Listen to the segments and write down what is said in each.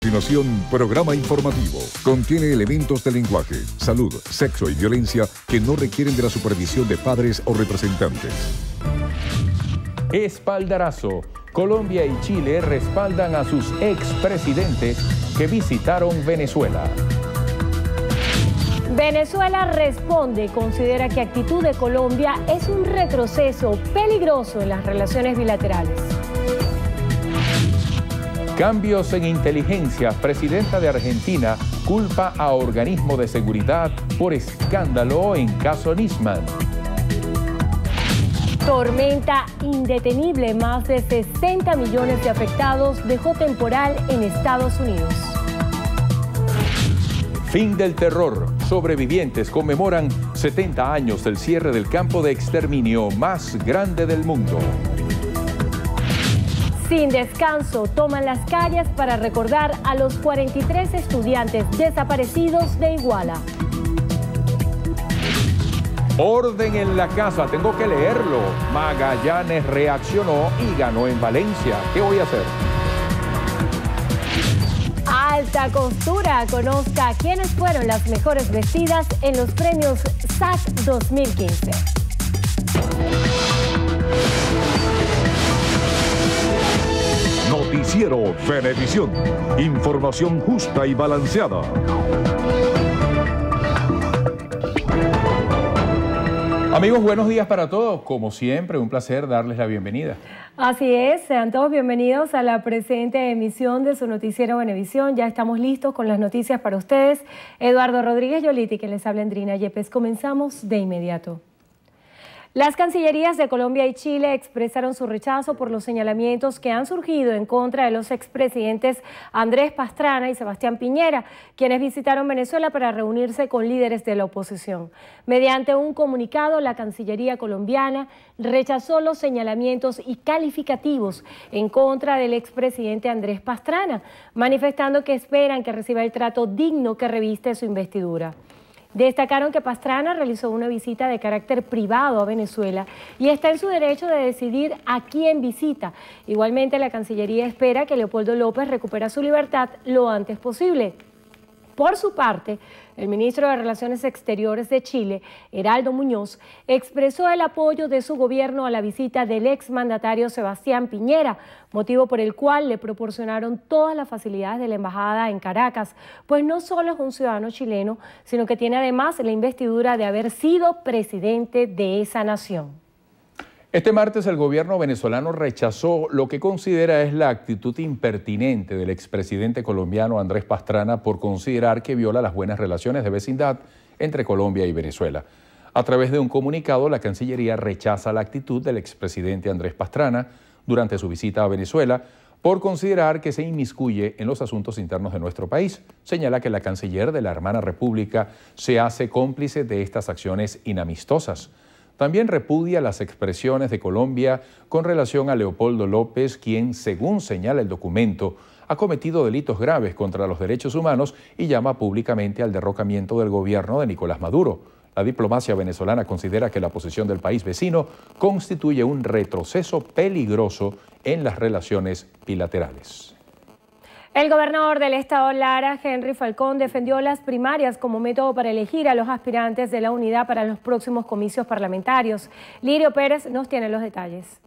A continuación, programa informativo. Contiene elementos de lenguaje, salud, sexo y violencia que no requieren de la supervisión de padres o representantes. Espaldarazo. Colombia y Chile respaldan a sus expresidentes que visitaron Venezuela. Venezuela responde, considera que actitud de Colombia es un retroceso peligroso en las relaciones bilaterales. Cambios en inteligencia. Presidenta de Argentina culpa a organismo de seguridad por escándalo en caso Nisman. Tormenta indetenible, más de 60 millones de afectados dejó temporal en Estados Unidos. Fin del terror. Sobrevivientes conmemoran 70 años del cierre del campo de exterminio más grande del mundo. Sin descanso, toman las calles para recordar a los 43 estudiantes desaparecidos de Iguala. Orden en la casa, tengo que leerlo. Magallanes reaccionó y ganó en Valencia. ¿Qué voy a hacer? Alta Costura, conozca quiénes fueron las mejores vestidas en los premios SAC 2015. Noticiero Venevisión. Información justa y balanceada. Amigos, buenos días para todos. Como siempre, un placer darles la bienvenida. Así es, sean todos bienvenidos a la presente emisión de su noticiero Venevisión. Ya estamos listos con las noticias para ustedes. Eduardo Rodríguez Yoliti, que les habla Andrina Yepes. Comenzamos de inmediato. Las cancillerías de Colombia y Chile expresaron su rechazo por los señalamientos que han surgido en contra de los expresidentes Andrés Pastrana y Sebastián Piñera, quienes visitaron Venezuela para reunirse con líderes de la oposición. Mediante un comunicado, la Cancillería colombiana rechazó los señalamientos y calificativos en contra del expresidente Andrés Pastrana, manifestando que esperan que reciba el trato digno que reviste su investidura. Destacaron que Pastrana realizó una visita de carácter privado a Venezuela y está en su derecho de decidir a quién visita. Igualmente, la Cancillería espera que Leopoldo López recupere su libertad lo antes posible. Por su parte, el ministro de Relaciones Exteriores de Chile, Heraldo Muñoz, expresó el apoyo de su gobierno a la visita del exmandatario Sebastián Piñera, motivo por el cual le proporcionaron todas las facilidades de la embajada en Caracas, pues no solo es un ciudadano chileno, sino que tiene además la investidura de haber sido presidente de esa nación. Este martes el gobierno venezolano rechazó lo que considera es la actitud impertinente del expresidente colombiano Andrés Pastrana por considerar que viola las buenas relaciones de vecindad entre Colombia y Venezuela. A través de un comunicado, la Cancillería rechaza la actitud del expresidente Andrés Pastrana durante su visita a Venezuela por considerar que se inmiscuye en los asuntos internos de nuestro país. Señala que la canciller de la hermana república se hace cómplice de estas acciones inamistosas. También repudia las expresiones de Colombia con relación a Leopoldo López, quien, según señala el documento, ha cometido delitos graves contra los derechos humanos y llama públicamente al derrocamiento del gobierno de Nicolás Maduro. La diplomacia venezolana considera que la posición del país vecino constituye un retroceso peligroso en las relaciones bilaterales. El gobernador del estado Lara, Henry Falcón, defendió las primarias como método para elegir a los aspirantes de la unidad para los próximos comicios parlamentarios. Lirio Pérez nos tiene los detalles.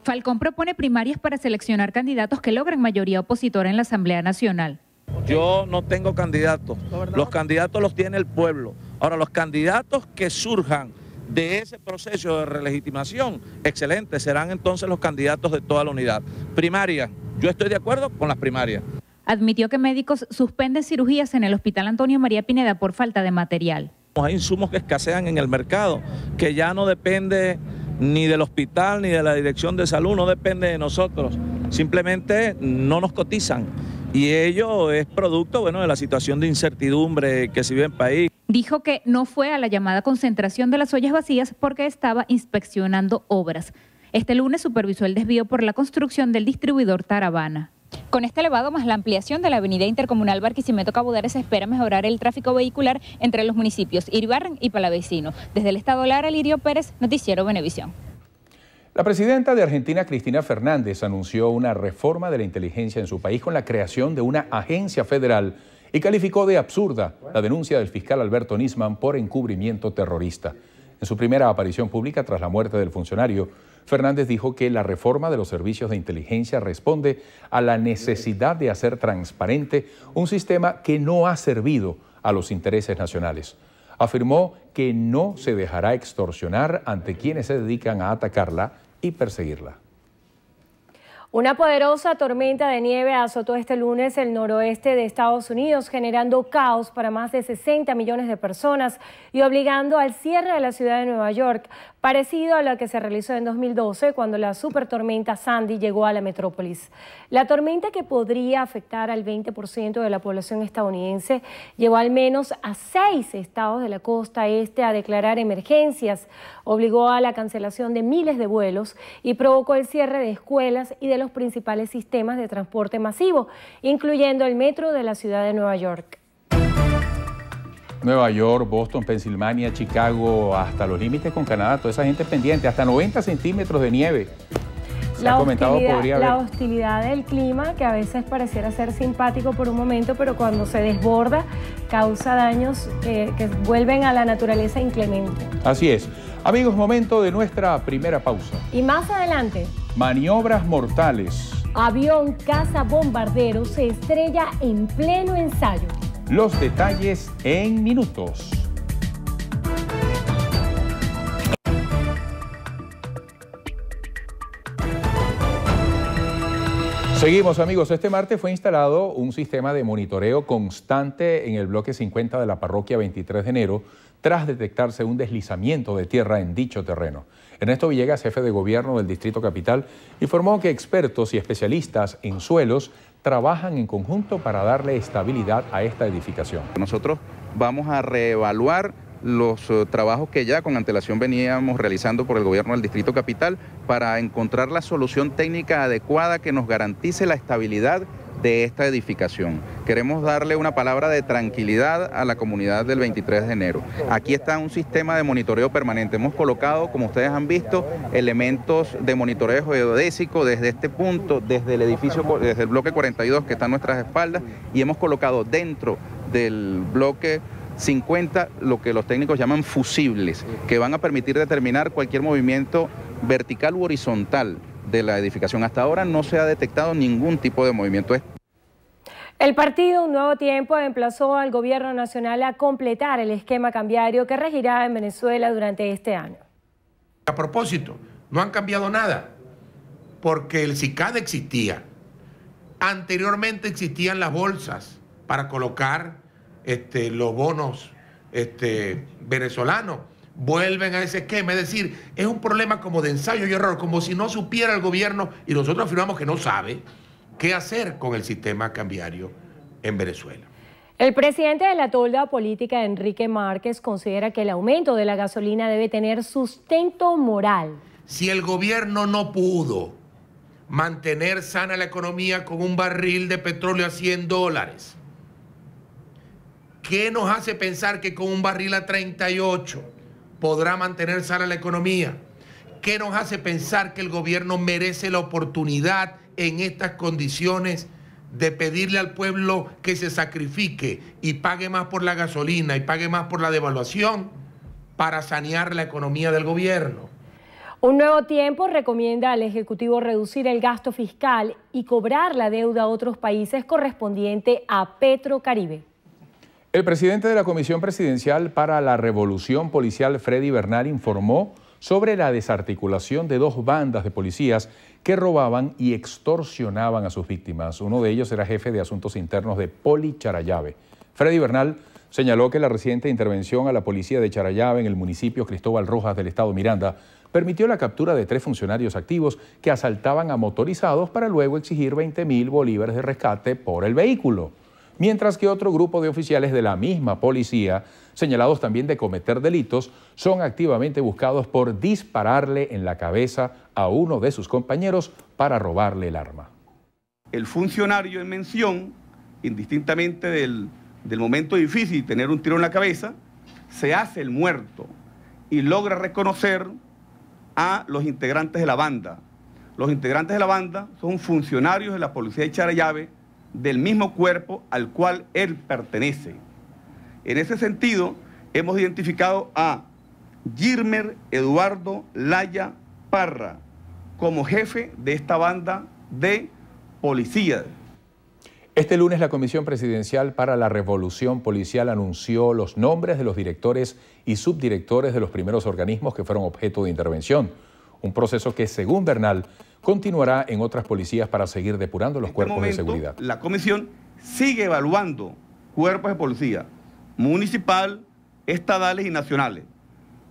Falcón propone primarias para seleccionar candidatos que logren mayoría opositora en la Asamblea Nacional. Yo no tengo candidatos, los candidatos los tiene el pueblo. Ahora, los candidatos que surjan de ese proceso de relegitimación, excelente, serán entonces los candidatos de toda la unidad. Primaria. Yo estoy de acuerdo con las primarias. Admitió que médicos suspenden cirugías en el Hospital Antonio María Pineda por falta de material. Hay insumos que escasean en el mercado, que ya no depende ni del hospital ni de la dirección de salud, no depende de nosotros. Simplemente no nos cotizan y ello es producto, de la situación de incertidumbre que se vive en el país. Dijo que no fue a la llamada concentración de las ollas vacías porque estaba inspeccionando obras. Este lunes supervisó el desvío por la construcción del distribuidor Taravana. Con este elevado más la ampliación de la avenida intercomunal Barquisimeto-Cabudare se espera mejorar el tráfico vehicular entre los municipios Iribarren y Palavecino. Desde el estado Lara, Lirio Pérez, Noticiero Venevisión. La presidenta de Argentina, Cristina Fernández, anunció una reforma de la inteligencia en su país con la creación de una agencia federal y calificó de absurda la denuncia del fiscal Alberto Nisman por encubrimiento terrorista. En su primera aparición pública tras la muerte del funcionario, Fernández dijo que la reforma de los servicios de inteligencia responde a la necesidad de hacer transparente un sistema que no ha servido a los intereses nacionales. Afirmó que no se dejará extorsionar ante quienes se dedican a atacarla y perseguirla. Una poderosa tormenta de nieve azotó este lunes el noroeste de Estados Unidos, generando caos para más de 60 millones de personas y obligando al cierre de la ciudad de Nueva York, parecido a la que se realizó en 2012 cuando la supertormenta Sandy llegó a la metrópolis. La tormenta, que podría afectar al 20% de la población estadounidense, llevó al menos a 6 estados de la costa este a declarar emergencias, obligó a la cancelación de miles de vuelos y provocó el cierre de escuelas y de los principales sistemas de transporte masivo, incluyendo el metro de la ciudad de Nueva York. Nueva York, Boston, Pensilvania, Chicago, hasta los límites con Canadá, toda esa gente pendiente, hasta 90 centímetros de nieve. La hostilidad del clima, que a veces pareciera ser simpático por un momento, pero cuando se desborda causa daños que vuelven a la naturaleza inclemente. Así es. Amigos, momento de nuestra primera pausa. Y más adelante, maniobras mortales. Avión caza bombardero se estrella en pleno ensayo. Los detalles en minutos. Seguimos, amigos. Este martes fue instalado un sistema de monitoreo constante en el bloque 50 de la parroquia 23 de enero tras detectarse un deslizamiento de tierra en dicho terreno. Ernesto Villegas, jefe de gobierno del Distrito Capital, informó que expertos y especialistas en suelos trabajan en conjunto para darle estabilidad a esta edificación. Nosotros vamos a reevaluar los trabajos que ya con antelación veníamos realizando por el gobierno del Distrito Capital para encontrar la solución técnica adecuada que nos garantice la estabilidad de esta edificación. Queremos darle una palabra de tranquilidad a la comunidad del 23 de enero. Aquí está un sistema de monitoreo permanente. Hemos colocado, como ustedes han visto, elementos de monitoreo geodésico desde este punto, desde el edificio, desde el bloque 42 que está a nuestras espaldas, y hemos colocado dentro del bloque 50 lo que los técnicos llaman fusibles, que van a permitir determinar cualquier movimiento vertical u horizontal de la edificación. Hasta ahora no se ha detectado ningún tipo de movimiento. El partido Un Nuevo Tiempo emplazó al gobierno nacional a completar el esquema cambiario que regirá en Venezuela durante este año. A propósito, no han cambiado nada, porque el SICAD existía. Anteriormente existían las bolsas para colocar los bonos venezolanos. Vuelven a ese esquema, es decir, es un problema como de ensayo y error, como si no supiera el gobierno, y nosotros afirmamos que no sabe qué hacer con el sistema cambiario en Venezuela. El presidente de la tolda política, Enrique Márquez, considera que el aumento de la gasolina debe tener sustento moral. Si el gobierno no pudo mantener sana la economía con un barril de petróleo a $100, ¿qué nos hace pensar que con un barril a 38 podrá mantener sana la economía? ¿Qué nos hace pensar que el gobierno merece la oportunidad en estas condiciones de pedirle al pueblo que se sacrifique y pague más por la gasolina y pague más por la devaluación para sanear la economía del gobierno? Un Nuevo Tiempo recomienda al Ejecutivo reducir el gasto fiscal y cobrar la deuda a otros países correspondiente a Petrocaribe. El presidente de la Comisión Presidencial para la Revolución Policial, Freddy Bernal, informó sobre la desarticulación de 2 bandas de policías que robaban y extorsionaban a sus víctimas. Uno de ellos era jefe de asuntos internos de Poli Charallave. Freddy Bernal señaló que la reciente intervención a la policía de Charallave en el municipio Cristóbal Rojas del estado Miranda permitió la captura de 3 funcionarios activos que asaltaban a motorizados para luego exigir 20.000 bolívares de rescate por el vehículo. Mientras que otro grupo de oficiales de la misma policía, señalados también de cometer delitos, son activamente buscados por dispararle en la cabeza a uno de sus compañeros para robarle el arma. El funcionario en mención, indistintamente del momento difícil, tener un tiro en la cabeza, se hace el muerto y logra reconocer a los integrantes de la banda. Los integrantes de la banda son funcionarios de la policía de Charallave, del mismo cuerpo al cual él pertenece. En ese sentido, hemos identificado a Gilmer Eduardo Laya Parra como jefe de esta banda de policía. Este lunes la Comisión Presidencial para la Revolución Policial anunció los nombres de los directores y subdirectores de los primeros organismos que fueron objeto de intervención. Un proceso que, según Bernal, continuará en otras policías para seguir depurando los cuerpos de seguridad. La comisión sigue evaluando cuerpos de policía municipal, estadales y nacionales.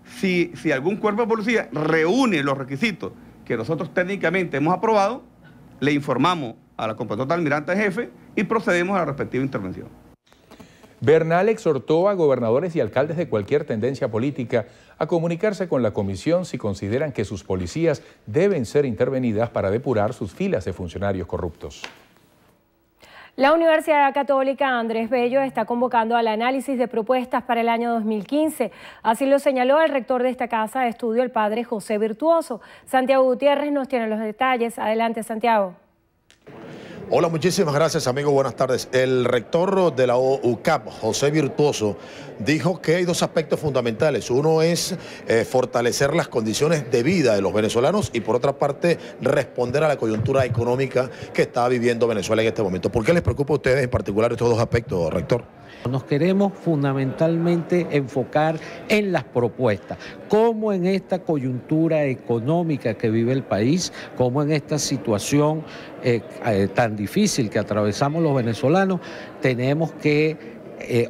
Si algún cuerpo de policía reúne los requisitos que nosotros técnicamente hemos aprobado, le informamos a la competente almirante jefe y procedemos a la respectiva intervención. Bernal exhortó a gobernadores y alcaldes de cualquier tendencia política a comunicarse con la comisión si consideran que sus policías deben ser intervenidas para depurar sus filas de funcionarios corruptos. La Universidad Católica Andrés Bello está convocando al análisis de propuestas para el año 2015. Así lo señaló el rector de esta casa de estudio, el padre José Virtuoso. Santiago Gutiérrez nos tiene los detalles. Adelante, Santiago. Hola, muchísimas gracias, amigo. Buenas tardes. El rector de la UCAP, José Virtuoso, dijo que hay dos aspectos fundamentales. Uno es fortalecer las condiciones de vida de los venezolanos y, por otra parte, responder a la coyuntura económica que está viviendo Venezuela en este momento. ¿Por qué les preocupa a ustedes en particular estos dos aspectos, rector? Nos queremos fundamentalmente enfocar en las propuestas, cómo en esta coyuntura económica que vive el país, cómo en esta situación tan difícil que atravesamos los venezolanos, tenemos que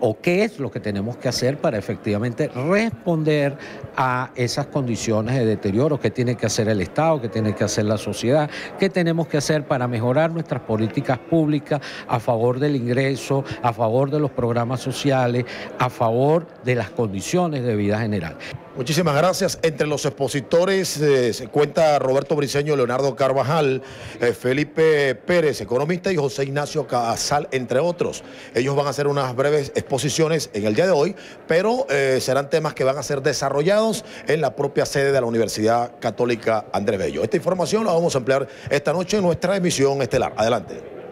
o qué es lo que tenemos que hacer para efectivamente responder a esas condiciones de deterioro, qué tiene que hacer el Estado, qué tiene que hacer la sociedad, qué tenemos que hacer para mejorar nuestras políticas públicas a favor del ingreso, a favor de los programas sociales, a favor de las condiciones de vida general. Muchísimas gracias. Entre los expositores se cuenta Roberto Briceño, Leonardo Carvajal, Felipe Pérez, economista, y José Ignacio Casal, entre otros. Ellos van a hacer unas breves exposiciones en el día de hoy, pero serán temas que van a ser desarrollados en la propia sede de la Universidad Católica Andrés Bello. Esta información la vamos a emplear esta noche en nuestra emisión estelar. Adelante.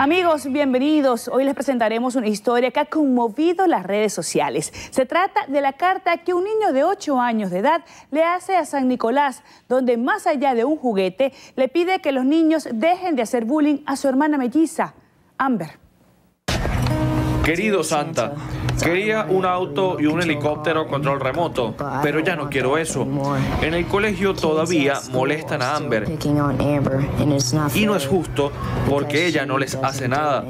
Amigos, bienvenidos. Hoy les presentaremos una historia que ha conmovido las redes sociales. Se trata de la carta que un niño de 8 años de edad le hace a San Nicolás, donde más allá de un juguete, le pide que los niños dejen de hacer bullying a su hermana melliza, Amber. Querido Santa, quería un auto y un helicóptero control remoto, pero ya no quiero eso. En el colegio todavía molestan a Amber y no es justo porque ella no les hace nada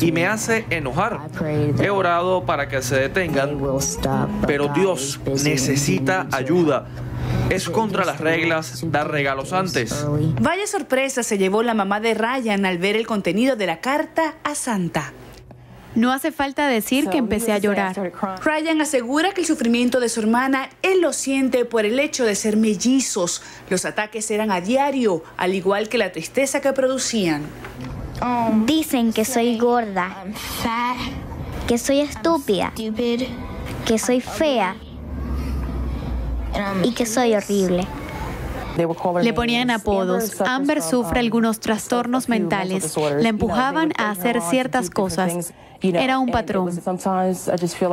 y me hace enojar. He orado para que se detengan, pero Dios necesita ayuda. Es contra las reglas dar regalos antes. Vaya sorpresa se llevó la mamá de Ryan al ver el contenido de la carta a Santa. No hace falta decir que empecé a llorar. Ryan asegura que el sufrimiento de su hermana él lo siente por el hecho de ser mellizos. Los ataques eran a diario, al igual que la tristeza que producían. Dicen que soy gorda, que soy estúpida, que soy fea y que soy horrible. Le ponían apodos. Amber sufre algunos trastornos mentales. La empujaban a hacer ciertas cosas. Era un patrón.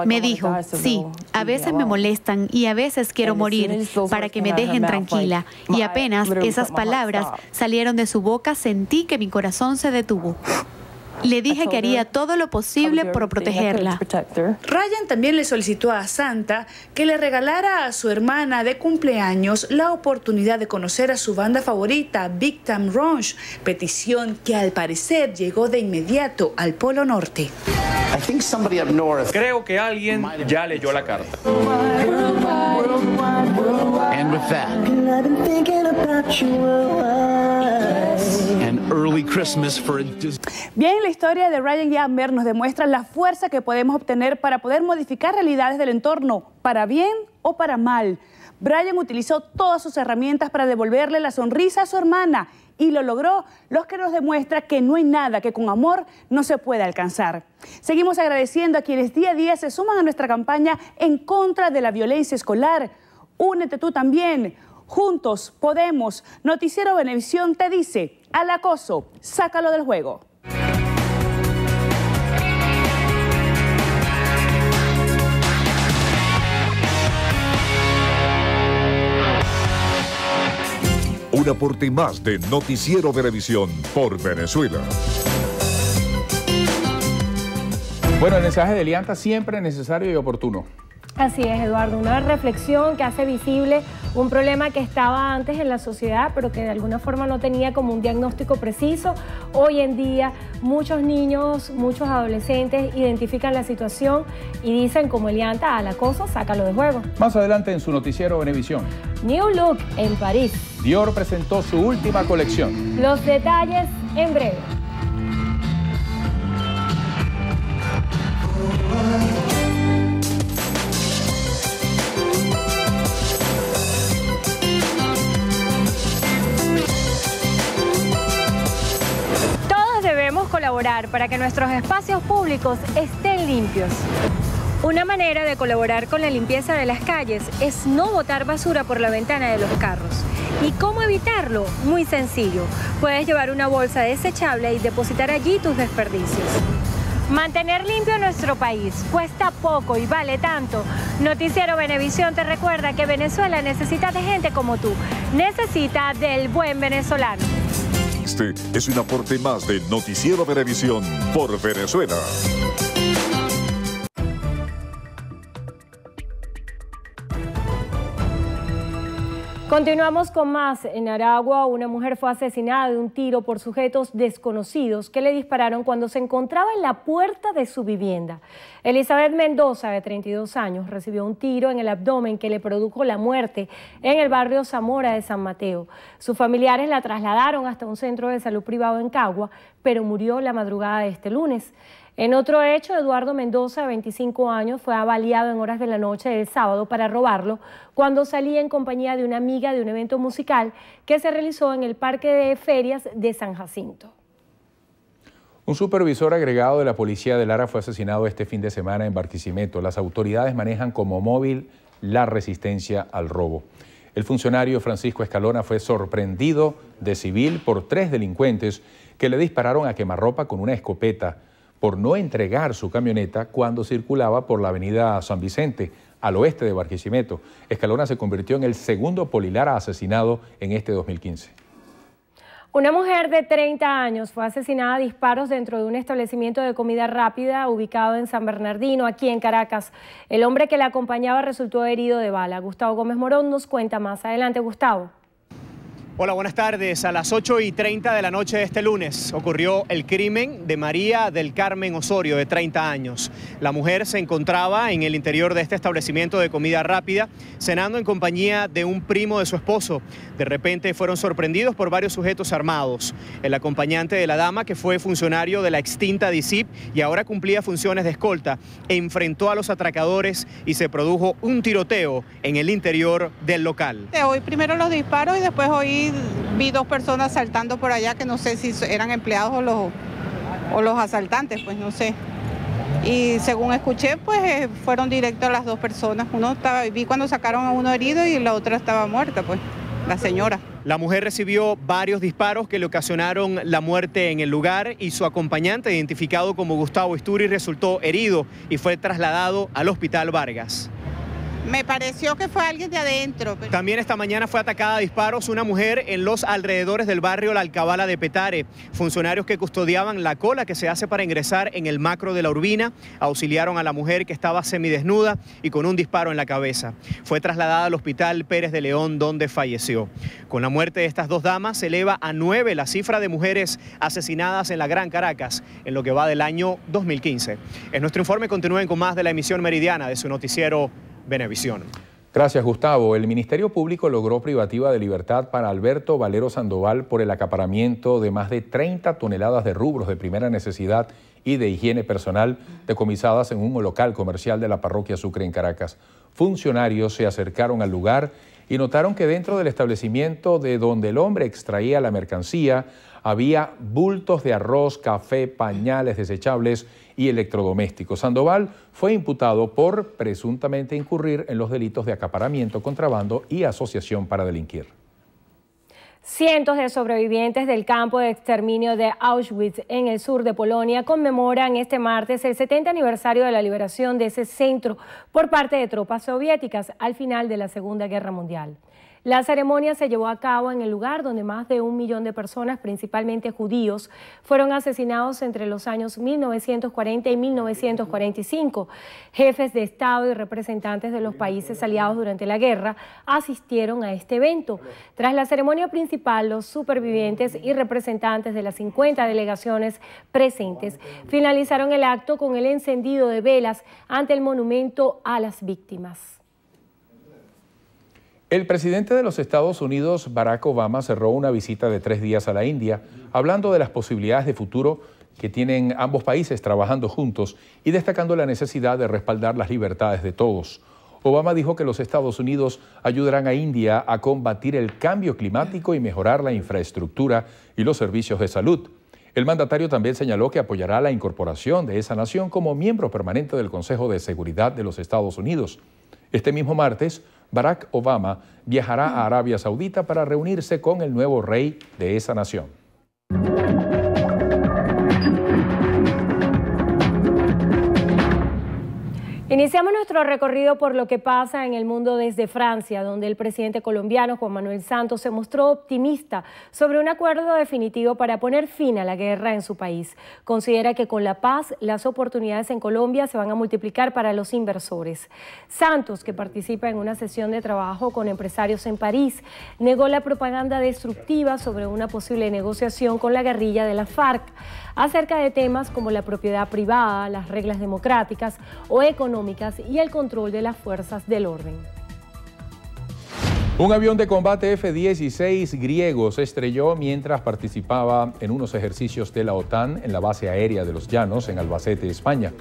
Me dijo, sí, a veces me molestan y a veces quiero morir para que me dejen tranquila. Y apenas esas palabras salieron de su boca, sentí que mi corazón se detuvo. Le dije que haría todo lo posible por protegerla. Ryan también le solicitó a Santa que le regalara a su hermana de cumpleaños la oportunidad de conocer a su banda favorita, Big Time Rush, petición que al parecer llegó de inmediato al Polo Norte. Creo que alguien ya leyó la carta. And with that, and early Christmas for a Bien, la historia de Ryan y Amber nos demuestra la fuerza que podemos obtener para poder modificar realidades del entorno, para bien o para mal. Brian utilizó todas sus herramientas para devolverle la sonrisa a su hermana y lo logró, lo que nos demuestra que no hay nada que con amor no se pueda alcanzar. Seguimos agradeciendo a quienes día a día se suman a nuestra campaña en contra de la violencia escolar. Únete tú también. Juntos podemos. Noticiero Venevisión te dice, al acoso, sácalo del juego. Un aporte más de Noticiero Venevisión por Venezuela. Bueno, el mensaje de Elianta siempre necesario y oportuno. Así es, Eduardo, una reflexión que hace visible un problema que estaba antes en la sociedad, pero que de alguna forma no tenía como un diagnóstico preciso. Hoy en día muchos niños, muchos adolescentes identifican la situación y dicen como Elianta, al acoso, sácalo de juego. Más adelante en su noticiero Venevisión. New Look en París. Dior presentó su última colección. Los detalles en breve. Colaborar para que nuestros espacios públicos estén limpios. Una manera de colaborar con la limpieza de las calles es no botar basura por la ventana de los carros. ¿Y cómo evitarlo? Muy sencillo. Puedes llevar una bolsa desechable y depositar allí tus desperdicios. Mantener limpio nuestro país cuesta poco y vale tanto. Noticiero Venevisión te recuerda que Venezuela necesita de gente como tú. Necesita del buen venezolano. Este es un aporte más de Noticiero Venevisión por Venezuela. Continuamos con más. En Aragua, una mujer fue asesinada de un tiro por sujetos desconocidos que le dispararon cuando se encontraba en la puerta de su vivienda. Elizabeth Mendoza, de 32 años, recibió un tiro en el abdomen que le produjo la muerte en el barrio Zamora de San Mateo. Sus familiares la trasladaron hasta un centro de salud privado en Cagua, pero murió la madrugada de este lunes. En otro hecho, Eduardo Mendoza, de 25 años, fue baleado en horas de la noche del sábado para robarlo cuando salía en compañía de una amiga de un evento musical que se realizó en el Parque de Ferias de San Jacinto. Un supervisor agregado de la policía de Lara fue asesinado este fin de semana en Barquisimeto. Las autoridades manejan como móvil la resistencia al robo. El funcionario Francisco Escalona fue sorprendido de civil por 3 delincuentes que le dispararon a quemarropa con una escopeta por no entregar su camioneta cuando circulaba por la avenida San Vicente, al oeste de Barquisimeto. Escalona se convirtió en el segundo polilara asesinado en este 2015. Una mujer de 30 años fue asesinada a disparos dentro de un establecimiento de comida rápida ubicado en San Bernardino, aquí en Caracas. El hombre que la acompañaba resultó herido de bala. Gustavo Gómez Morón nos cuenta más. Adelante, Gustavo. Hola, buenas tardes. A las 8:30 de la noche de este lunes ocurrió el crimen de María del Carmen Osorio, de 30 años. La mujer se encontraba en el interior de este establecimiento de comida rápida, cenando en compañía de un primo de su esposo. De repente fueron sorprendidos por varios sujetos armados. El acompañante de la dama, que fue funcionario de la extinta DICIP y ahora cumplía funciones de escolta, enfrentó a los atracadores y se produjo un tiroteo en el interior del local. Oí primero los disparos y después vi 2 personas saltando por allá que no sé si eran empleados o los asaltantes, pues no sé. Y según escuché, pues fueron directos a las 2 personas. Vi cuando sacaron a uno herido y la otra estaba muerta, pues, la señora. La mujer recibió varios disparos que le ocasionaron la muerte en el lugar y su acompañante, identificado como Gustavo Isturi, resultó herido y fue trasladado al Hospital Vargas. Me pareció que fue alguien de adentro. También esta mañana fue atacada a disparos una mujer en los alrededores del barrio La Alcabala de Petare. Funcionarios que custodiaban la cola que se hace para ingresar en el macro de La Urbina auxiliaron a la mujer, que estaba semidesnuda y con un disparo en la cabeza. Fue trasladada al Hospital Pérez de León, donde falleció. Con la muerte de estas 2 damas se eleva a 9 la cifra de mujeres asesinadas en la Gran Caracas en lo que va del año 2015. En nuestro informe continúen con más de la emisión meridiana de su noticiero Venevisión. Gracias, Gustavo. El Ministerio Público logró privativa de libertad para Alberto Valero Sandoval por el acaparamiento de más de 30 toneladas de rubros de primera necesidad y de higiene personal decomisadas en un local comercial de la parroquia Sucre en Caracas. Funcionarios se acercaron al lugar y notaron que dentro del establecimiento de donde el hombre extraía la mercancía había bultos de arroz, café, pañales desechables y electrodomésticos. Sandoval fue imputado por presuntamente incurrir en los delitos de acaparamiento, contrabando y asociación para delinquir. Cientos de sobrevivientes del campo de exterminio de Auschwitz en el sur de Polonia conmemoran este martes el 70 aniversario de la liberación de ese centro por parte de tropas soviéticas al final de la Segunda Guerra Mundial. La ceremonia se llevó a cabo en el lugar donde más de 1 millón de personas, principalmente judíos, fueron asesinados entre los años 1940 y 1945. Jefes de Estado y representantes de los países aliados durante la guerra asistieron a este evento. Tras la ceremonia principal, los supervivientes y representantes de las 50 delegaciones presentes finalizaron el acto con el encendido de velas ante el monumento a las víctimas. El presidente de los Estados Unidos, Barack Obama, cerró una visita de 3 días a la India, hablando de las posibilidades de futuro que tienen ambos países trabajando juntos y destacando la necesidad de respaldar las libertades de todos. Obama dijo que los Estados Unidos ayudarán a India a combatir el cambio climático y mejorar la infraestructura y los servicios de salud. El mandatario también señaló que apoyará la incorporación de esa nación como miembro permanente del Consejo de Seguridad de los Estados Unidos. Este mismo martes, Barack Obama viajará a Arabia Saudita para reunirse con el nuevo rey de esa nación. Iniciamos nuestro recorrido por lo que pasa en el mundo desde Francia, donde el presidente colombiano Juan Manuel Santos se mostró optimista sobre un acuerdo definitivo para poner fin a la guerra en su país. Considera que con la paz las oportunidades en Colombia se van a multiplicar para los inversores. Santos, que participa en una sesión de trabajo con empresarios en París, negó la propaganda destructiva sobre una posible negociación con la guerrilla de la FARC acerca de temas como la propiedad privada, las reglas democráticas o económicas y el control de las fuerzas del orden. Un avión de combate F-16 griego se estrelló mientras participaba en unos ejercicios de la OTAN en la base aérea de Los Llanos, en Albacete, España.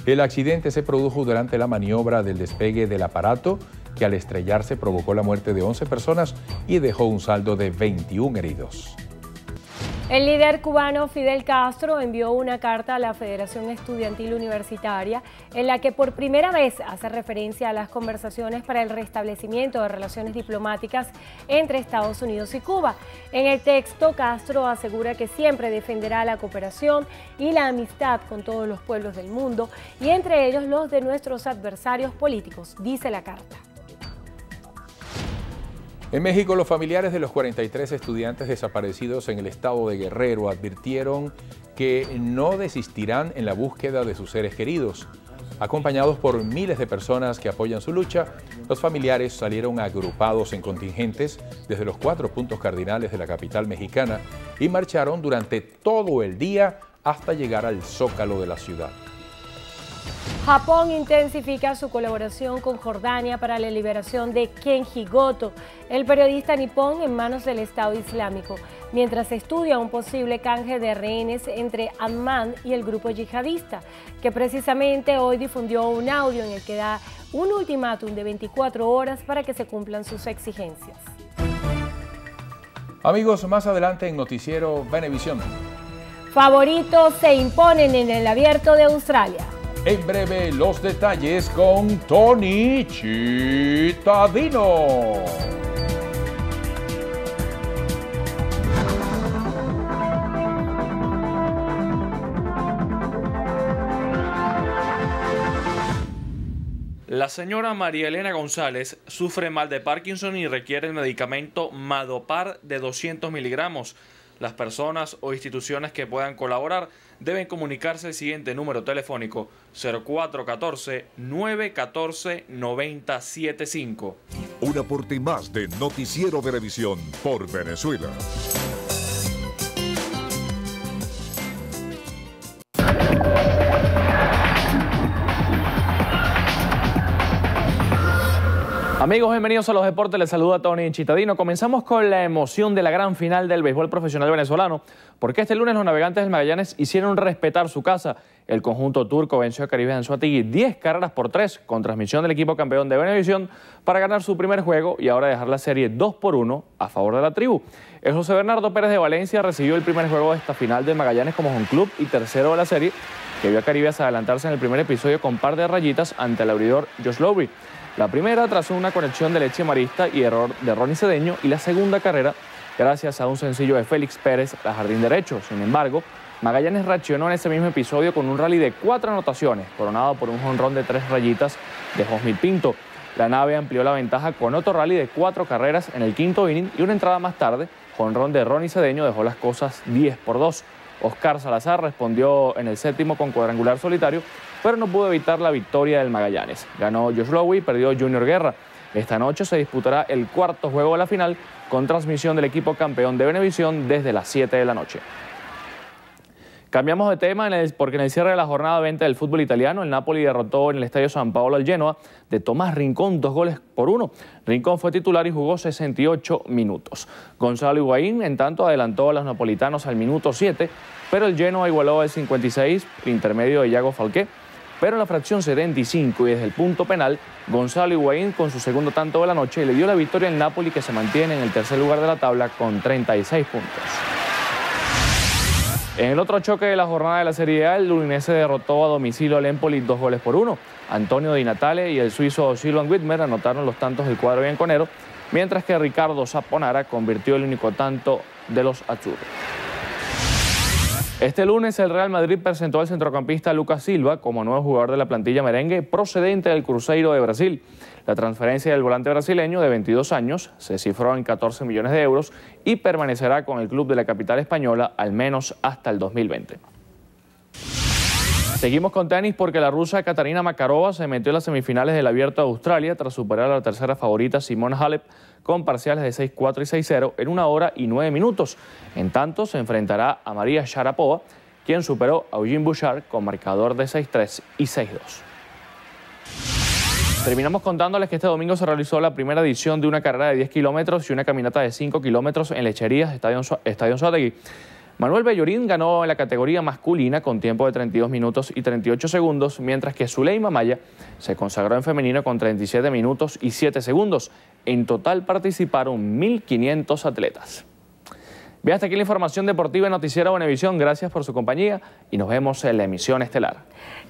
El accidente se produjo durante la maniobra del despegue del aparato, que al estrellarse provocó la muerte de 11 personas y dejó un saldo de 21 heridos. El líder cubano Fidel Castro envió una carta a la Federación Estudiantil Universitaria en la que por primera vez hace referencia a las conversaciones para el restablecimiento de relaciones diplomáticas entre Estados Unidos y Cuba. En el texto, Castro asegura que siempre defenderá la cooperación y la amistad con todos los pueblos del mundo y entre ellos los de nuestros adversarios políticos, dice la carta. En México, los familiares de los 43 estudiantes desaparecidos en el estado de Guerrero advirtieron que no desistirán en la búsqueda de sus seres queridos. Acompañados por miles de personas que apoyan su lucha, los familiares salieron agrupados en contingentes desde los 4 puntos cardinales de la capital mexicana y marcharon durante todo el día hasta llegar al Zócalo de la ciudad. Japón intensifica su colaboración con Jordania para la liberación de Kenji Goto, el periodista nipón en manos del Estado Islámico, mientras estudia un posible canje de rehenes entre Amman y el grupo yihadista, que precisamente hoy difundió un audio en el que da un ultimátum de 24 horas para que se cumplan sus exigencias. Amigos, más adelante en Noticiero Venevisión. Favoritos se imponen en el Abierto de Australia. En breve, los detalles con Tony Cittadino. La señora María Elena González sufre mal de Parkinson y requiere el medicamento Madopar de 200 miligramos. Las personas o instituciones que puedan colaborar deben comunicarse al siguiente número telefónico 0414-914-9075. Un aporte más de Noticiero Venevisión por Venezuela. Amigos, bienvenidos a Los Deportes, les saluda Tony Chitadino. Comenzamos con la emoción de la gran final del béisbol profesional venezolano, porque este lunes los navegantes del Magallanes hicieron respetar su casa. El conjunto turco venció a Caribe Anzoátegui 10 carreras por 3 con transmisión del equipo campeón de Venevisión para ganar su primer juego y ahora dejar la serie 2-1 a favor de la tribu. El José Bernardo Pérez de Valencia recibió el primer juego de esta final del Magallanes como home club y tercero de la serie, que vio a Caribe adelantarse en el primer episodio con par de rayitas ante el abridor Josh Lowry. La primera tras una conexión de Leche Marista y error de Ronnie Cedeño, y la segunda carrera gracias a un sencillo de Félix Pérez al jardín derecho. Sin embargo, Magallanes reaccionó en ese mismo episodio con un rally de 4 anotaciones, coronado por un jonrón de 3 rayitas de Josmil Pinto. La nave amplió la ventaja con otro rally de 4 carreras en el quinto inning y una entrada más tarde, jonrón de Ronnie Cedeño dejó las cosas 10-2. Oscar Salazar respondió en el séptimo con cuadrangular solitario, pero no pudo evitar la victoria del Magallanes. Ganó Josh Lowry y perdió Junior Guerra. Esta noche se disputará el cuarto juego de la final con transmisión del equipo campeón de Venevisión desde las 7 de la noche. Cambiamos de tema porque en el cierre de la jornada 20 del fútbol italiano, el Napoli derrotó en el Estadio San Paolo al Genoa de Tomás Rincón 2-1. Rincón fue titular y jugó 68 minutos. Gonzalo Higuaín, en tanto, adelantó a los napolitanos al minuto 7, pero el Genoa igualó al 56, intermedio de Iago Falqué. Pero en la fracción 75 y desde el punto penal, Gonzalo Higuaín con su segundo tanto de la noche le dio la victoria al Napoli, que se mantiene en el tercer lugar de la tabla con 36 puntos. En el otro choque de la jornada de la Serie A, el Udinese derrotó a domicilio al Empoli 2-1. Antonio Di Natale y el suizo Silvan Widmer anotaron los tantos del cuadro bianconero, mientras que Ricardo Saponara convirtió el único tanto de los azzurri. Este lunes el Real Madrid presentó al centrocampista Lucas Silva como nuevo jugador de la plantilla merengue procedente del Cruzeiro de Brasil. La transferencia del volante brasileño de 22 años se cifró en 14 millones de euros y permanecerá con el club de la capital española al menos hasta el 2020. Seguimos con tenis porque la rusa Katarina Makarova se metió en las semifinales del Abierto de Australia tras superar a la tercera favorita Simona Halep con parciales de 6-4 y 6-0 en 1 hora y 9 minutos. En tanto, se enfrentará a María Sharapova, quien superó a Eugene Bouchard con marcador de 6-3 y 6-2. Terminamos contándoles que este domingo se realizó la primera edición de una carrera de 10 kilómetros y una caminata de 5 kilómetros en Lecherías, Estadio Anzoátegui. Manuel Bellorín ganó en la categoría masculina con tiempo de 32 minutos y 38 segundos, mientras que Zuleima Maya se consagró en femenino con 37 minutos y 7 segundos. En total participaron 1.500 atletas. Bien, hasta aquí la información deportiva en Noticiero Venevisión. Gracias por su compañía y nos vemos en la emisión estelar.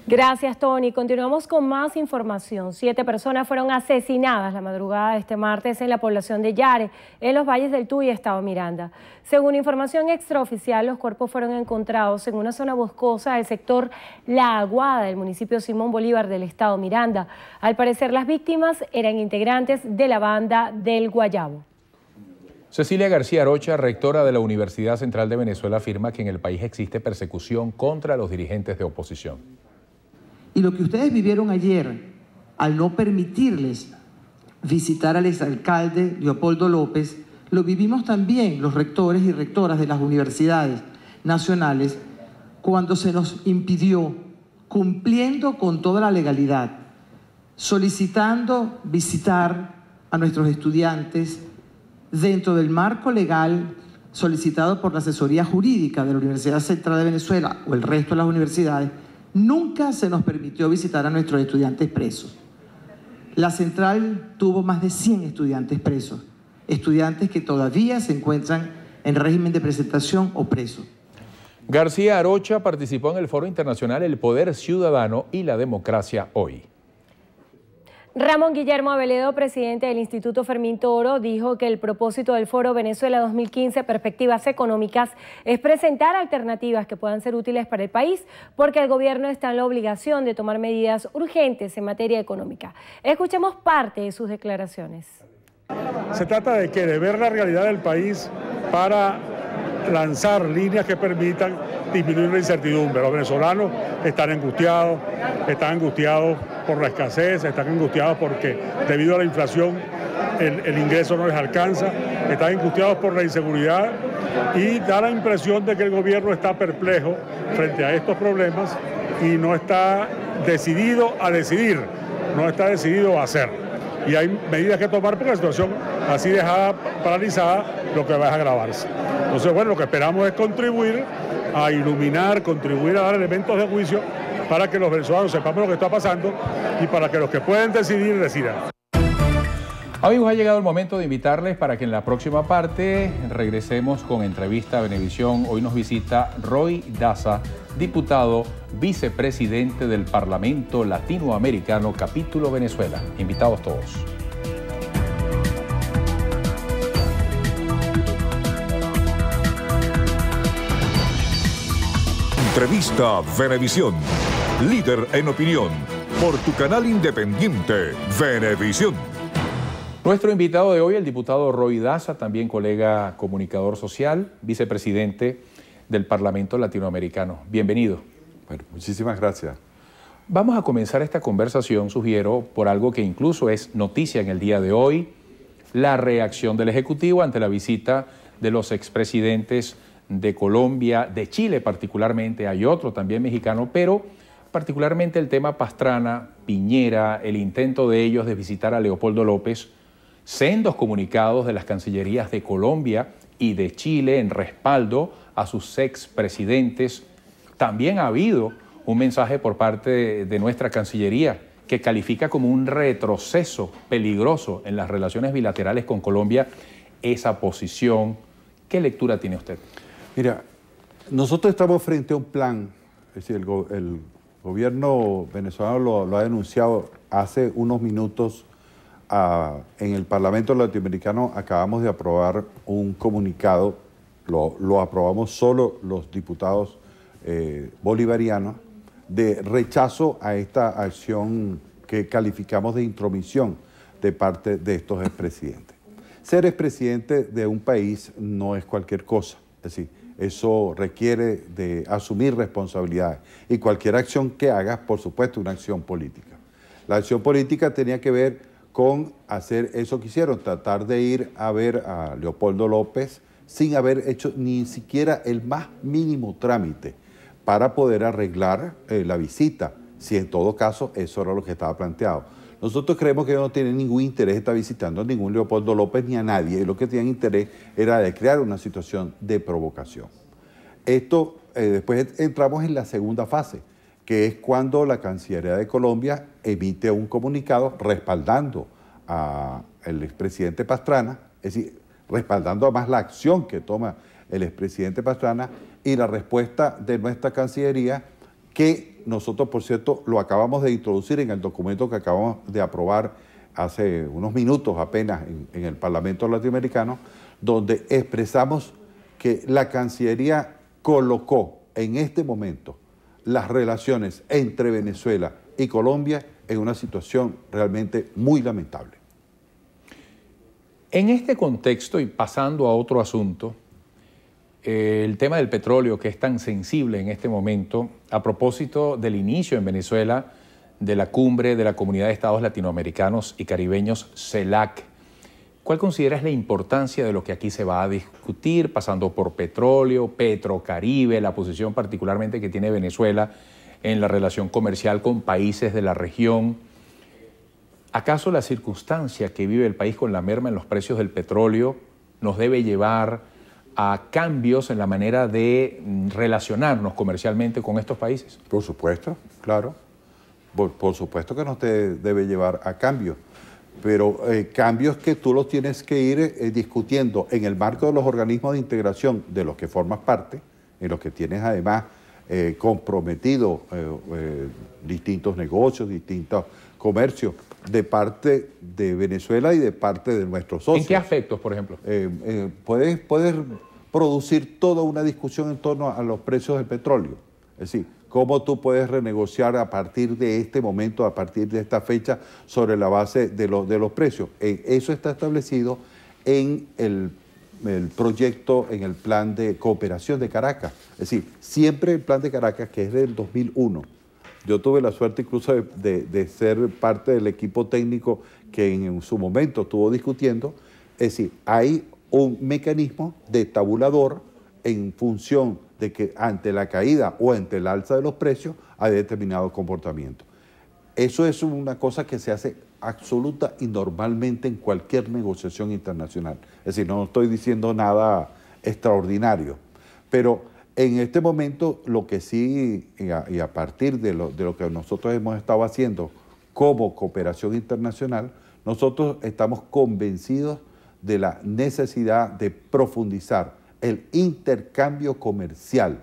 Gracias, Tony. Continuamos con más información. 7 personas fueron asesinadas la madrugada de este martes en la población de Yare, en los valles del Tuy, estado Miranda. Según información extraoficial, los cuerpos fueron encontrados en una zona boscosa del sector La Aguada del municipio Simón Bolívar del estado Miranda. Al parecer, las víctimas eran integrantes de la banda del Guayabo. Cecilia García Arocha, rectora de la Universidad Central de Venezuela, afirma que en el país existe persecución contra los dirigentes de oposición. Y lo que ustedes vivieron ayer, al no permitirles visitar al exalcalde Leopoldo López, lo vivimos también los rectores y rectoras de las universidades nacionales cuando se nos impidió, cumpliendo con toda la legalidad, solicitando visitar a nuestros estudiantes dentro del marco legal solicitado por la asesoría jurídica de la Universidad Central de Venezuela o el resto de las universidades. Nunca se nos permitió visitar a nuestros estudiantes presos. La central tuvo más de 100 estudiantes presos, estudiantes que todavía se encuentran en régimen de presentación o presos. García Arocha participó en el Foro Internacional El Poder Ciudadano y la Democracia Hoy. Ramón Guillermo Aveledo, presidente del Instituto Fermín Toro, dijo que el propósito del Foro Venezuela 2015 Perspectivas Económicas es presentar alternativas que puedan ser útiles para el país, porque el gobierno está en la obligación de tomar medidas urgentes en materia económica. Escuchemos parte de sus declaraciones. Se trata de que de ver la realidad del país para lanzar líneas que permitan disminuir la incertidumbre. Los venezolanos están angustiados por la escasez, están angustiados porque debido a la inflación el ingreso no les alcanza, están angustiados por la inseguridad y da la impresión de que el gobierno está perplejo frente a estos problemas y no está decidido a decidir, no está decidido a hacer. y hay medidas que tomar porque la situación así dejada paralizada lo que va a agravarse. Entonces, bueno, lo que esperamos es contribuir a iluminar, contribuir a dar elementos de juicio para que los venezolanos sepamos lo que está pasando y para que los que pueden decidir, decidan. Amigos, ha llegado el momento de invitarles para que en la próxima parte regresemos con entrevista a Venevisión. Hoy nos visita Roy Daza, diputado, vicepresidente del Parlamento Latinoamericano, capítulo Venezuela. Invitados todos. Entrevista Venevisión, líder en opinión, por tu canal independiente, Venevisión. Nuestro invitado de hoy, el diputado Roy Daza, también colega comunicador social, vicepresidente del Parlamento Latinoamericano. Bienvenido. Bueno, muchísimas gracias. Vamos a comenzar esta conversación, sugiero, por algo que incluso es noticia en el día de hoy, la reacción del Ejecutivo ante la visita de los expresidentes de Colombia, de Chile particularmente, hay otro también mexicano, pero particularmente el tema Pastrana, Piñera, el intento de ellos de visitar a Leopoldo López, sendos comunicados de las cancillerías de Colombia y de Chile en respaldo a sus expresidentes. También ha habido un mensaje por parte de nuestra Cancillería que califica como un retroceso peligroso en las relaciones bilaterales con Colombia esa posición. ¿Qué lectura tiene usted? Mira, nosotros estamos frente a un plan, es decir, el gobierno venezolano lo ha denunciado hace unos minutos. En el Parlamento Latinoamericano acabamos de aprobar un comunicado, lo aprobamos solo los diputados bolivarianos, de rechazo a esta acción que calificamos de intromisión de parte de estos expresidentes. Ser expresidente de un país no es cualquier cosa, es decir, eso requiere de asumir responsabilidades y cualquier acción que hagas, por supuesto, una acción política. La acción política tenía que ver con hacer eso que hicieron, tratar de ir a ver a Leopoldo López sin haber hecho ni siquiera el más mínimo trámite para poder arreglar la visita, si en todo caso eso era lo que estaba planteado. Nosotros creemos que no tienen ningún interés de estar visitando a ningún Leopoldo López ni a nadie, y lo que tenían interés era de crear una situación de provocación. Esto, después entramos en la segunda fase, que es cuando la Cancillería de Colombia emite un comunicado respaldando al expresidente Pastrana, es decir, respaldando además la acción que toma el expresidente Pastrana y la respuesta de nuestra Cancillería, que nosotros, por cierto, lo acabamos de introducir en el documento que acabamos de aprobar hace unos minutos apenas en el Parlamento Latinoamericano, donde expresamos que la Cancillería colocó en este momento las relaciones entre Venezuela y Colombia en una situación realmente muy lamentable. En este contexto, y pasando a otro asunto, el tema del petróleo, que es tan sensible en este momento, a propósito del inicio en Venezuela de la cumbre de la Comunidad de Estados Latinoamericanos y Caribeños, CELAC, ¿cuál consideras la importancia de lo que aquí se va a discutir, pasando por petróleo, Petrocaribe, la posición particularmente que tiene Venezuela en la relación comercial con países de la región? ¿Acaso la circunstancia que vive el país con la merma en los precios del petróleo nos debe llevar a cambios en la manera de relacionarnos comercialmente con estos países? Por supuesto, claro. Por supuesto que nos debe llevar a cambios. Pero cambios que tú los tienes que ir discutiendo en el marco de los organismos de integración de los que formas parte, en los que tienes además comprometido distintos negocios, distintos comercios, de parte de Venezuela y de parte de nuestros socios. ¿En qué aspectos, por ejemplo? Puedes producir toda una discusión en torno a los precios del petróleo. Es decir, cómo tú puedes renegociar a partir de este momento, a partir de esta fecha, sobre la base de los precios. Eso está establecido en el proyecto, en el plan de cooperación de Caracas. Es decir, siempre el plan de Caracas, que es del 2001. Yo tuve la suerte incluso de ser parte del equipo técnico que en su momento estuvo discutiendo. Es decir, hay un mecanismo de tabulador en función de que ante la caída o ante el alza de los precios hay determinado comportamiento. eso es una cosa que se hace absoluta y normalmente en cualquier negociación internacional. Es decir, no estoy diciendo nada extraordinario, pero en este momento lo que sí, y a partir de lo que nosotros hemos estado haciendo como cooperación internacional, nosotros estamos convencidos de la necesidad de profundizar el intercambio comercial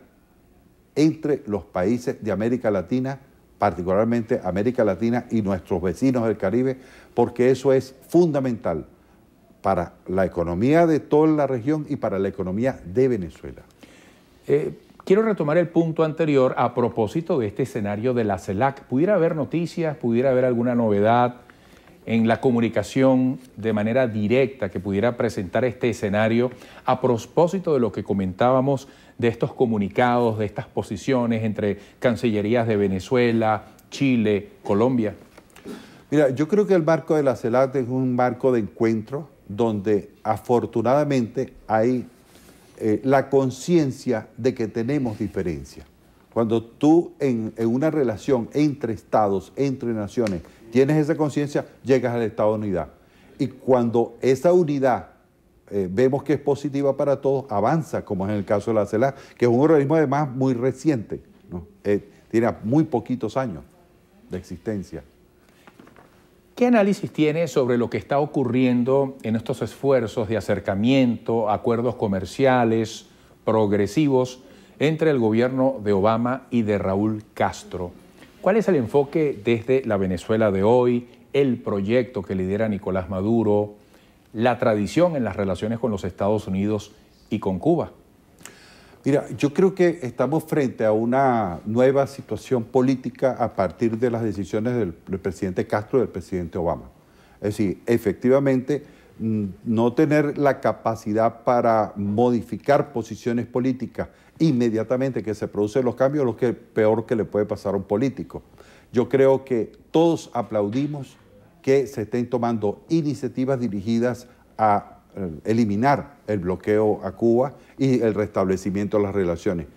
entre los países de América Latina, particularmente América Latina y nuestros vecinos del Caribe, porque eso es fundamental para la economía de toda la región y para la economía de Venezuela. Quiero retomar el punto anterior a propósito de este escenario de la CELAC. ¿Pudiera haber noticias, pudiera haber alguna novedad en la comunicación de manera directa que pudiera presentar este escenario a propósito de lo que comentábamos de estos comunicados, de estas posiciones entre cancillerías de Venezuela, Chile, Colombia? Mira, yo creo que el marco de la CELAC es un marco de encuentro donde afortunadamente hay la conciencia de que tenemos diferencias. Cuando tú en una relación entre estados, entre naciones, tienes esa conciencia, llegas al estado de unidad. Y cuando esa unidad vemos que es positiva para todos, avanza, como es en el caso de la CELAC, que es un organismo además muy reciente, ¿no? Tiene muy poquitos años de existencia. ¿Qué análisis tiene sobre lo que está ocurriendo en estos esfuerzos de acercamiento, acuerdos comerciales progresivos entre el gobierno de Obama y de Raúl Castro? ¿Cuál es el enfoque desde la Venezuela de hoy, el proyecto que lidera Nicolás Maduro, la tradición en las relaciones con los Estados Unidos y con Cuba? Mira, yo creo que estamos frente a una nueva situación política a partir de las decisiones del presidente Castro y del presidente Obama. Es decir, efectivamente, no tener la capacidad para modificar posiciones políticas inmediatamente que se producen los cambios es lo que peor que le puede pasar a un político. Yo creo que todos aplaudimos que se estén tomando iniciativas dirigidas a eliminar el bloqueo a Cuba y el restablecimiento de las relaciones.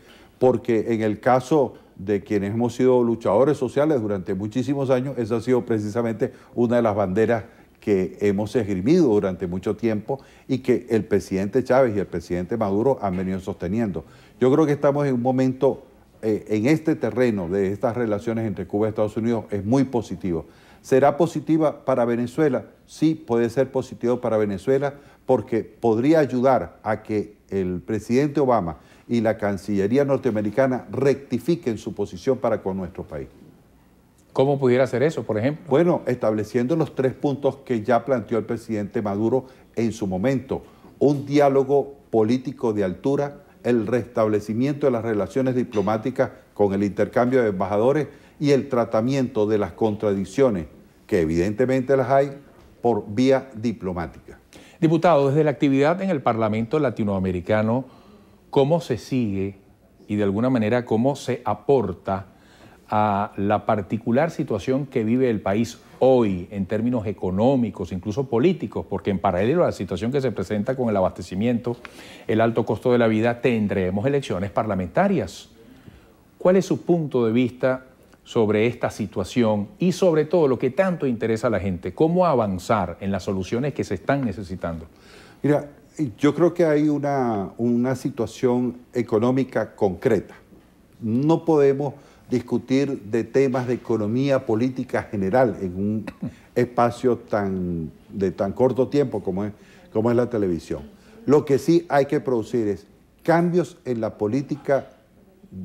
Porque en el caso de quienes hemos sido luchadores sociales durante muchísimos años, esa ha sido precisamente una de las banderas que hemos esgrimido durante mucho tiempo y que el presidente Chávez y el presidente Maduro han venido sosteniendo. Yo creo que estamos en un momento, en este terreno de estas relaciones entre Cuba y Estados Unidos, es muy positivo. ¿Será positiva para Venezuela? Sí, puede ser positivo para Venezuela porque podría ayudar a que el presidente Obama y la Cancillería norteamericana rectifiquen su posición para con nuestro país. ¿Cómo pudiera hacer eso, por ejemplo? Bueno, estableciendo los 3 puntos que ya planteó el presidente Maduro en su momento. Un diálogo político de altura, el restablecimiento de las relaciones diplomáticas con el intercambio de embajadores y el tratamiento de las contradicciones, que evidentemente las hay, por vía diplomática. Diputado, desde la actividad en el Parlamento Latinoamericano, ¿cómo se sigue y de alguna manera cómo se aporta a la particular situación que vive el país hoy en términos económicos, incluso políticos? Porque en paralelo a la situación que se presenta con el abastecimiento, el alto costo de la vida, tendremos elecciones parlamentarias. ¿Cuál es su punto de vista sobre esta situación y sobre todo lo que tanto interesa a la gente? ¿Cómo avanzar en las soluciones que se están necesitando? Mira, yo creo que hay una situación económica concreta. No podemos discutir de temas de economía política general en un espacio de tan corto tiempo como es la televisión. Lo que sí hay que producir es cambios en la política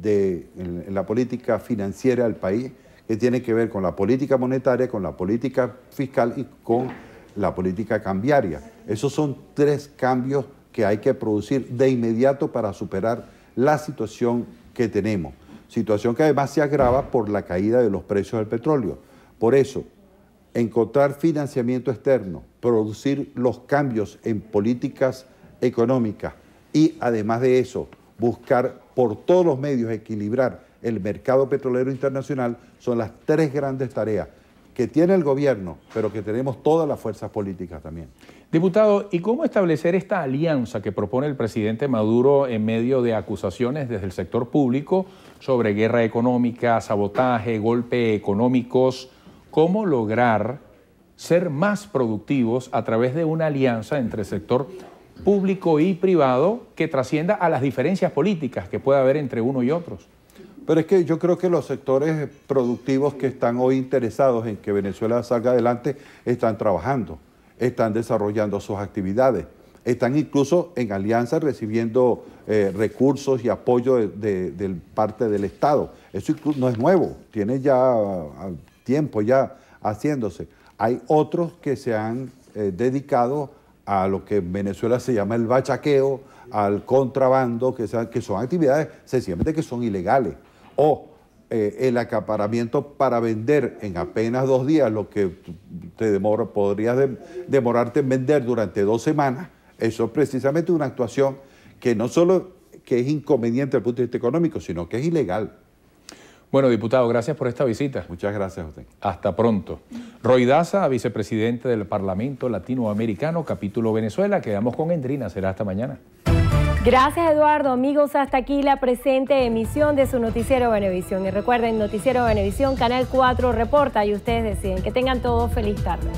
en la política financiera del país, que tiene que ver con la política monetaria, con la política fiscal y con la política cambiaria. Esos son 3 cambios que hay que producir de inmediato para superar la situación que tenemos. Situación que además se agrava por la caída de los precios del petróleo. Por eso, encontrar financiamiento externo, producir los cambios en políticas económicas y además de eso, buscar por todos los medios equilibrar el mercado petrolero internacional, son las 3 grandes tareas que tiene el gobierno, pero que tenemos todas las fuerzas políticas también. Diputado, ¿y cómo establecer esta alianza que propone el presidente Maduro en medio de acusaciones desde el sector público sobre guerra económica, sabotaje, golpe económicos cómo lograr ser más productivos a través de una alianza entre el sector público y privado que trascienda a las diferencias políticas que pueda haber entre uno y otros. Pero es que yo creo que los sectores productivos que están hoy interesados en que Venezuela salga adelante están trabajando, están desarrollando sus actividades, están incluso en alianza recibiendo recursos y apoyo de parte del Estado. Eso no es nuevo, tiene ya tiempo ya haciéndose. Hay otros que se han dedicado a lo que en Venezuela se llama el bachaqueo, al contrabando, que son actividades sencillamente que son ilegales. O el acaparamiento para vender en apenas 2 días lo que podrías demorarte en vender durante 2 semanas. Eso es precisamente una actuación que no solo que es inconveniente desde el punto de vista económico, sino que es ilegal. Bueno, diputado, gracias por esta visita. Muchas gracias a usted. Hasta pronto. Roy Daza, vicepresidente del Parlamento Latinoamericano, capítulo Venezuela. Quedamos con Endrina. Será hasta mañana. Gracias, Eduardo. Amigos, hasta aquí la presente emisión de su Noticiero Venevisión. Y recuerden, Noticiero Venevisión, Canal 4 reporta y ustedes deciden. Que tengan todos feliz tarde.